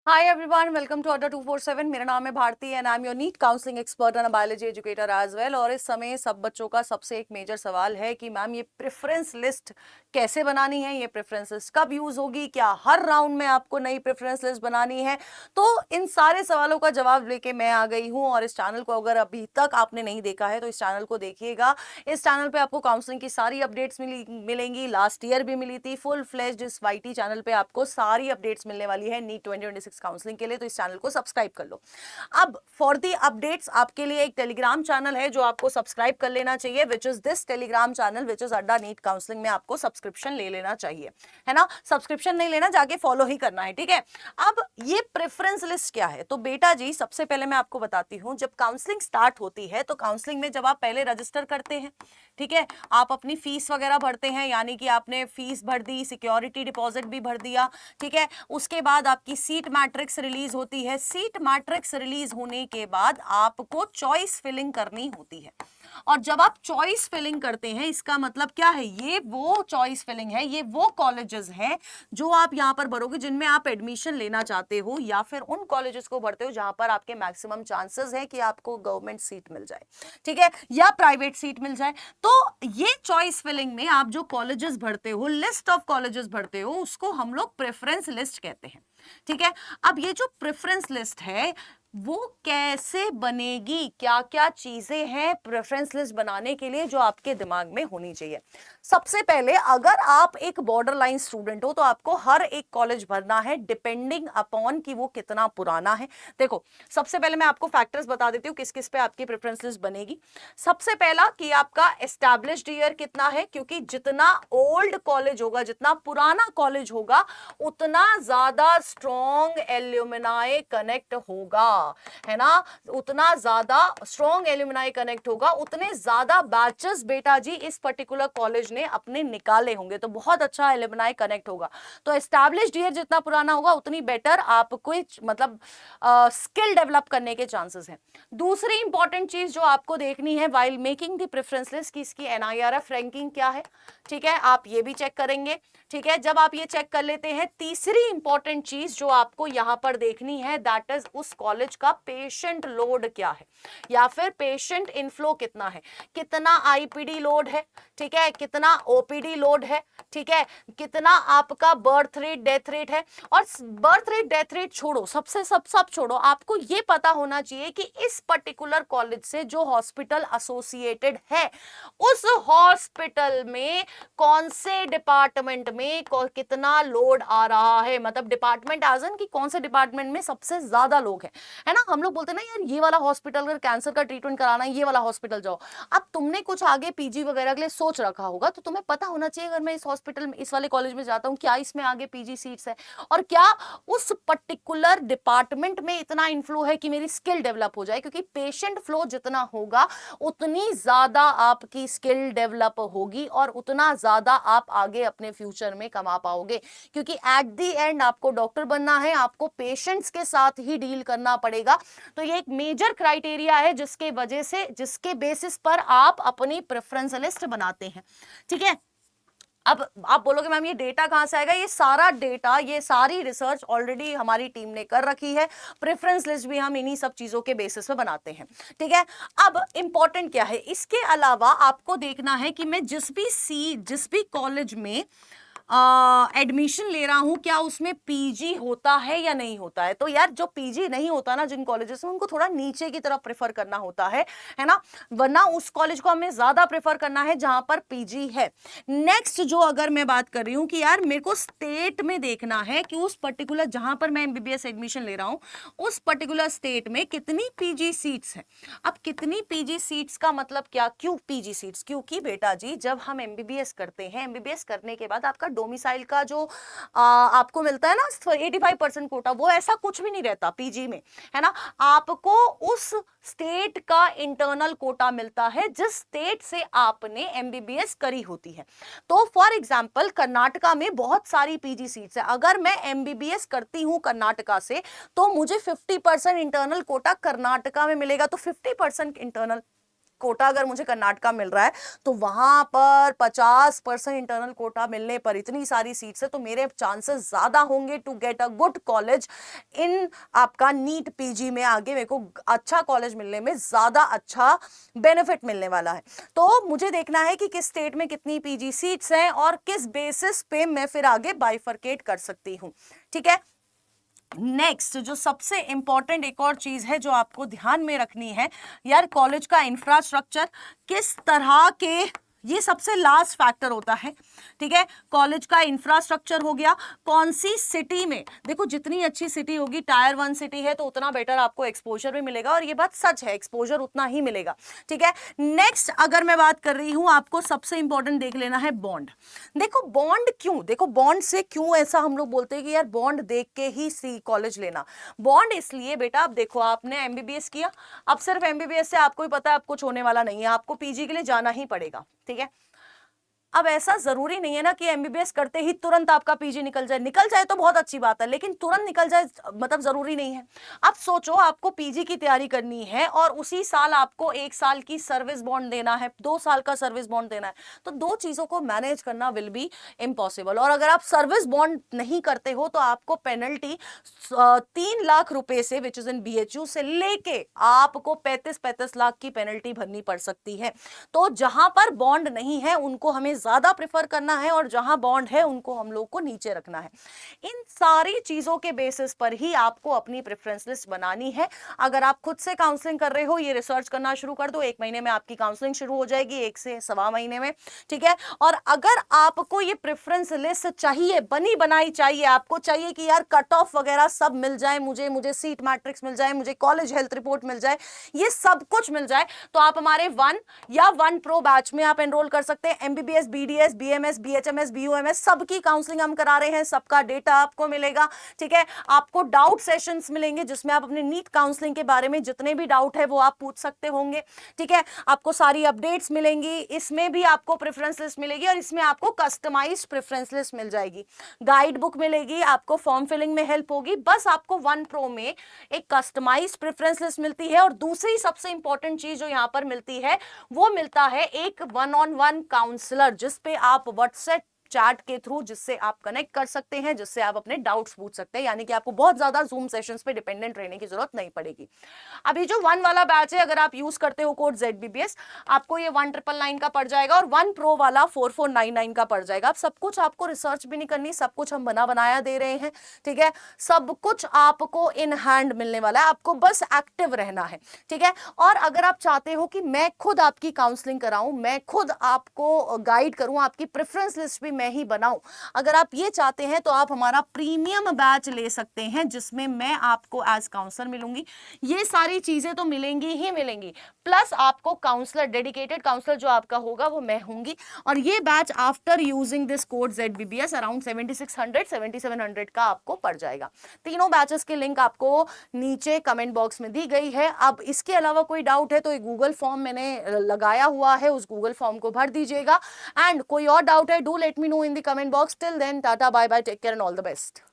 Hi everyone, welcome to अड्डा 247। मेरा नाम है Bharti and I am your NEET counselling expert and biology educator as well. और इस समय सब बच्चों का सबसे एक मेजर सवाल है कि मैम ये प्रेफरेंस लिस्ट कैसे बनानी है, ये प्रेफरेंस लिस्ट कब यूज होगी, क्या हर राउंड में आपको नई प्रेफरेंस लिस्ट बनानी है। तो इन सारे सवालों का जवाब लेके मैं आ गई हूँ। और इस चैनल को अगर अभी तक आपने नहीं देखा है तो इस चैनल को देखिएगा। इस चैनल पे आपको काउंसलिंग की सारी अपडेट्स मिलेंगी। लास्ट ईयर भी मिली थी फुल फ्लेज्ड। इस वाईटी चैनल पे आपको सारी अपडेट्स मिलने वाली है नीट 2026 काउंसलिंग के लिए, तो इस चैनल को सब्सक्राइब कर लो। अब फॉर दी अपडेट्स आपके लिए एक टेलीग्राम चैनल है जो आपको सब्सक्राइब कर लेना चाहिए, which is this Telegram channel, which is अड्डा नीट काउंसलिंग। में आपको सब्सक्रिप्शन ले लेना चाहिए, है ना। सब्सक्रिप्शन नहीं लेना, जाके फॉलो ही करना है, ठीक है। अब ये प्रेफरेंस लिस्ट क्या है, तो बेटा जी सबसे पहले मैं आपको बताती हूं, जब काउंसलिंग स्टार्ट होती है तो काउंसलिंग में जब आप पहले रजिस्टर करते हैं, ठीक है, आप अपनी फीस वगैरह भरते हैं, यानी कि आपने फीस भर दी, सिक्योरिटी डिपॉजिट भी भर दिया, ठीक है। उसके बाद आपकी सीट मैट्रिक्स रिलीज होती है। सीट मैट्रिक्स रिलीज होने के बाद आपको चॉइस फिलिंग करनी होती है। और जब आप चॉइस फिलिंग करते हैं, इसका मतलब क्या है, ये वो चॉइस फिलिंग है, ये वो कॉलेजेस हैं जो आप यहां पर भरोगे जिनमें आप एडमिशन लेना चाहते हो, या फिर उन कॉलेजेस को भरते हो जहां पर आपके मैक्सिमम चांसेस है कि आपको गवर्नमेंट सीट मिल जाए, ठीक है, या प्राइवेट सीट मिल जाए। तो ये चॉइस फिलिंग में आप जो कॉलेजेस भरते हो, लिस्ट ऑफ कॉलेजेस भरते हो, उसको हम लोग प्रेफरेंस लिस्ट कहते हैं, ठीक है। अब ये जो प्रेफरेंस लिस्ट है वो कैसे बनेगी, क्या क्या चीजें हैं प्रेफरेंस लिस्ट बनाने के लिए जो आपके दिमाग में होनी चाहिए। सबसे पहले, अगर आप एक बॉर्डर लाइन स्टूडेंट हो तो आपको हर एक कॉलेज भरना है डिपेंडिंग अपॉन कि वो कितना पुराना है। देखो, सबसे पहले मैं आपको फैक्टर्स बता देती हूँ किस किस पे आपकी प्रेफरेंस लिस्ट बनेगी। सबसे पहला कि आपका एस्टैब्लिश्ड ईयर कितना है, क्योंकि जितना ओल्ड कॉलेज होगा, जितना पुराना कॉलेज होगा, उतना ज्यादा स्ट्रॉन्ग एल्यूमिनाई कनेक्ट होगा, है ना। उतना ज्यादा स्ट्रॉन्ग एल्यूमिनाई कनेक्ट होगा, उतने ज्यादा बैचेस बेटा जी इस पर्टिकुलर कॉलेज ने अपने निकाले होंगे, तो बहुत अच्छा एल्यूमिनाई कनेक्ट होगा। तो एस्टैब्लिश्ड ईयर जितना पुराना होगा उतनी बेटर आपको मतलब स्किल डेवलप करने के चांसेस हैं। दूसरी इंपॉर्टेंट चीज जो आपको देखनी है while making the preference list, की इसकी एनआईआरएफ रैंकिंग क्या है, ठीक है, आप ये भी चेक करेंगे, ठीक है। जब आप ये चेक कर लेते हैं, तीसरी इंपॉर्टेंट चीज जो आपको यहां पर देखनी है, दैट इज उस कॉलेज का पेशेंट लोड क्या है, या फिर पेशेंट इनफ्लो कितना है, कितना आईपीडी लोड है, ठीक है, कितना ओपीडी लोड है, ठीक है, कितना आपका बर्थ रेट डेथ रेट है। और बर्थ रेट डेथ रेट छोड़ो, सबसे सब छोड़ो, आपको ये पता होना चाहिए कि इस पर्टिकुलर कॉलेज से जो हॉस्पिटल एसोसिएटेड है, उस हॉस्पिटल में कौन से डिपार्टमेंट में कितना लोड आ रहा है, मतलब डिपार्टमेंट एज इन कि कौन से डिपार्टमेंट में सबसे ज्यादा लोग हैं, है ना। हम लोग बोलते हैं ना यार, ये वाला हॉस्पिटल अगर कैंसर का ट्रीटमेंट कराना है, ये वाला हॉस्पिटल जाओ। अब तुमने कुछ आगे पीजी वगैरह के लिए सोच रखा होगा, तो तुम्हें पता होना चाहिए अगर मैं इस हॉस्पिटल में, इस वाले कॉलेज में जाता हूँ, क्या इसमें आगे पीजी सीट्स है, और क्या उस पर्टिकुलर डिपार्टमेंट में इतना इनफ्लो है कि मेरी स्किल डेवलप हो जाए, क्योंकि पेशेंट फ्लो जितना होगा उतनी ज्यादा आपकी स्किल डेवलप होगी और उतना ज्यादा आप आगे अपने फ्यूचर में कमा पाओगे, क्योंकि एट द एंड आपको डॉक्टर बनना है, आपको पेशेंट्स के साथ ही डील करना पड़ेगा। तो ये एक मेजर क्राइटेरिया है जिसके वजह से, जिसके बेसिस पर आप अपनी प्रेफरेंस लिस्ट बनाते हैं, ठीक है। अब आप बोलोगे मैम ये डेटा कहां से आएगा, ये सारा डेटा, ये सारी रिसर्च ऑलरेडी हमारी टीम ने कर रखी है। प्रेफरेंस लिस्ट भी हम इन्हीं सब चीजों के बेसिस पे बनाते हैं, ठीक है। अब इंपॉर्टेंट क्या है, इसके अलावा आपको देखना है कि मैं जिस भी कॉलेज में एडमिशन ले रहा हूं, क्या उसमें पीजी होता है या नहीं होता है। तो यार जो पीजी नहीं होता ना जिन कॉलेजेस में, उनको थोड़ा नीचे की तरफ प्रेफर करना होता है ना, वरना उस कॉलेज को हमें ज्यादा प्रेफर करना है जहां पर पीजी है। नेक्स्ट जो अगर मैं बात कर रही हूं कि यार मेरे को स्टेट में देखना है कि उस पर्टिकुलर जहां पर मैं एमबीबीएस एडमिशन ले रहा हूं, उस पर्टिकुलर स्टेट में कितनी पीजी सीट्स हैं। अब कितनी पीजी सीट्स का मतलब क्या, क्यों पीजी सीट्स, क्योंकि बेटा जी जब हम एमबीबीएस करते हैं, एमबीबीएस करने के बाद आपका डोमिसाइल का जो आपको मिलता है ना 85% कोटा, वो ऐसा कुछ भी नहीं रहता पीजी में, है ना। आपको उस स्टेट का इंटरनल कोटा मिलता है जिस स्टेट से आपने एमबीबीएस करी होती है। तो फॉर एग्जांपल कर्नाटका में बहुत सारी पीजी सीट्स है, अगर मैं एमबीबीएस करती हूं कर्नाटका से तो मुझे 50% इंटरनल कोटा कर्नाटका में मिलेगा, तो 50% इंटरनल कोटा अगर मुझे कर्नाटका मिल रहा है तो वहां पर 50% इंटरनल कोटा मिलने पर इतनी सारी सीट्स है, तो मेरे चांसेस ज्यादा होंगे to get a good college in आपका नीट पीजी में। आगे मेरे को अच्छा कॉलेज मिलने में ज्यादा अच्छा बेनिफिट मिलने वाला है। तो मुझे देखना है कि किस स्टेट में कितनी पीजी सीट्स हैं और किस बेसिस पे मैं फिर आगे बाइफरकेट कर सकती हूं। ठीक है, नेक्स्ट जो सबसे इंपॉर्टेंट एक और चीज है जो आपको ध्यान में रखनी है यार, कॉलेज का इंफ्रास्ट्रक्चर किस तरह के, ये सबसे लास्ट फैक्टर होता है। ठीक है, कॉलेज का इंफ्रास्ट्रक्चर हो गया, कौन सी सिटी में, देखो जितनी अच्छी सिटी होगी, टायर 1 सिटी है तो उतना बेटर आपको एक्सपोजर भी मिलेगा, और ये बात सच है, एक्सपोजर उतना ही मिलेगा। ठीक है, नेक्स्ट अगर मैं बात कर रही हूं, आपको सबसे इंपॉर्टेंट देख लेना है बॉन्ड। देखो बॉन्ड क्यों, देखो बॉन्ड से क्यों ऐसा हम लोग बोलते हैं कि यार बॉन्ड देख के ही सी कॉलेज लेना। बॉन्ड इसलिए बेटा, अब देखो आपने एमबीबीएस किया, अब सिर्फ एमबीबीएस से आपको ही पता है अब कुछ होने वाला नहीं है, आपको पीजी के लिए जाना ही पड़ेगा। ठीक है, अब ऐसा जरूरी नहीं है ना कि एमबीबीएस करते ही तुरंत आपका पीजी निकल जाए, निकल जाए तो बहुत अच्छी बात है, लेकिन तुरंत निकल जाए मतलब जरूरी नहीं है। अब सोचो आपको पीजी की तैयारी करनी है और उसी साल आपको 1 साल की सर्विस बॉन्ड देना है, 2 साल का सर्विस बॉन्ड देना है, तो दो चीजों को मैनेज करना विल बी इम्पॉसिबल। और अगर आप सर्विस बॉन्ड नहीं करते हो तो आपको पेनल्टी 3 लाख रुपए से, विच इज इन बीएचयू, से लेके आपको 35 लाख की पेनल्टी भरनी पड़ सकती है। तो जहां पर बॉन्ड नहीं है उनको हमें ज्यादा प्रेफर करना है, और जहां बॉन्ड है उनको हम लोग को नीचे रखना है। इन सारी चीजों के बेसिस पर ही आपको अपनी प्रेफरेंस लिस्ट बनानी है। अगर आप खुद से काउंसलिंग कर रहे हो, ये रिसर्च करना शुरू कर दो, 1 महीने में आपकी काउंसलिंग शुरू हो जाएगी, 1 से सवा महीने में। ठीक है, और अगर आपको ये प्रेफरेंस लिस्ट चाहिए, बनी बनाई चाहिए, आपको चाहिए कि यार कट ऑफ वगैरह सब मिल जाए, मुझे सीट मैट्रिक्स मिल जाए, मुझे कॉलेज हेल्थ रिपोर्ट मिल जाए, ये सब कुछ मिल जाए, तो आप हमारे 1 या 1 प्रो बैच में आप एनरोल कर सकते हैं। MBBS, BDS, BMS, BHMS, BUMS सबकी काउंसलिंग हम करा रहे हैं, सबका डेटा आपको मिलेगा। ठीक है, आपको डाउट सेशंस मिलेंगे जिसमें आप अपने नीट काउंसलिंग के बारे में जितने भी डाउट है वो आप पूछ सकते होंगे। ठीक है, आपको सारी अपडेट्स मिलेंगी, इसमें भी आपको प्रेफरेंस लिस्ट मिलेगी, और इसमें आपको कस्टमाइज्ड प्रेफरेंस लिस्ट मिल जाएगी, गाइड बुक मिलेगी, आपको फॉर्म फिलिंग में हेल्प होगी। बस आपको 1 प्रो में एक कस्टमाइज्ड प्रेफरेंस लिस्ट मिलती है, और दूसरी सबसे इंपॉर्टेंट चीज जो यहां पर मिलती है वो मिलता है एक 1-on-1 काउंसलर, जिस पे आप व्हाट्सएप चैट के थ्रू जिससे आप कनेक्ट कर सकते हैं, जिससे आप अपने डाउट्स पूछ सकते हैं, यानी कि आपको बहुत ज्यादा जूम सेशंस पे डिपेंडेंट रहने की जरूरत नहीं पड़ेगी। अभी जो 1 वाला बैच है, अगर आप यूज करते हो कोड ZBBS, आपको ये 1999 का पड़ जाएगा, और 1 प्रो वाला 4499 का पड़ जाएगा। अब सब कुछ आपको रिसर्च भी नहीं करनी, सब कुछ हम बना बनाया दे रहे हैं। ठीक है, सब कुछ आपको इन हैंड मिलने वाला है, आपको बस एक्टिव रहना है। ठीक है, और अगर आप चाहते हो कि मैं खुद आपकी काउंसलिंग कराऊं, मैं खुद आपको गाइड करूं, आपकी प्रेफरेंस लिस्ट भी मैं ही बनाऊं, अगर आप ये चाहते हैं तो आप हमारा प्रीमियम बैच ले सकते हैं, जिसमें मैं आपको एज काउंसलर मिलूंगी। ये सारी चीजें तो मिलेंगी ही मिलेंगी, प्लस आपको काउंसलर, डेडिकेटेड काउंसलर जो आपका होगा वो मैं होंगी। और ये batch after using this code ZBBS around 7600-7700 का आपको पड़ जाएगा। तीनों बैचेस के लिंक आपको नीचे कमेंट बॉक्स में दी गई है। अब इसके अलावा कोई डाउट है तो एक गूगल फॉर्म मैंने लगाया हुआ है, उस गूगल फॉर्म को भर दीजिएगा। एंड कोई और डाउट है, do let me know in the comment box. Till then, tata, bye bye, take care and all the best.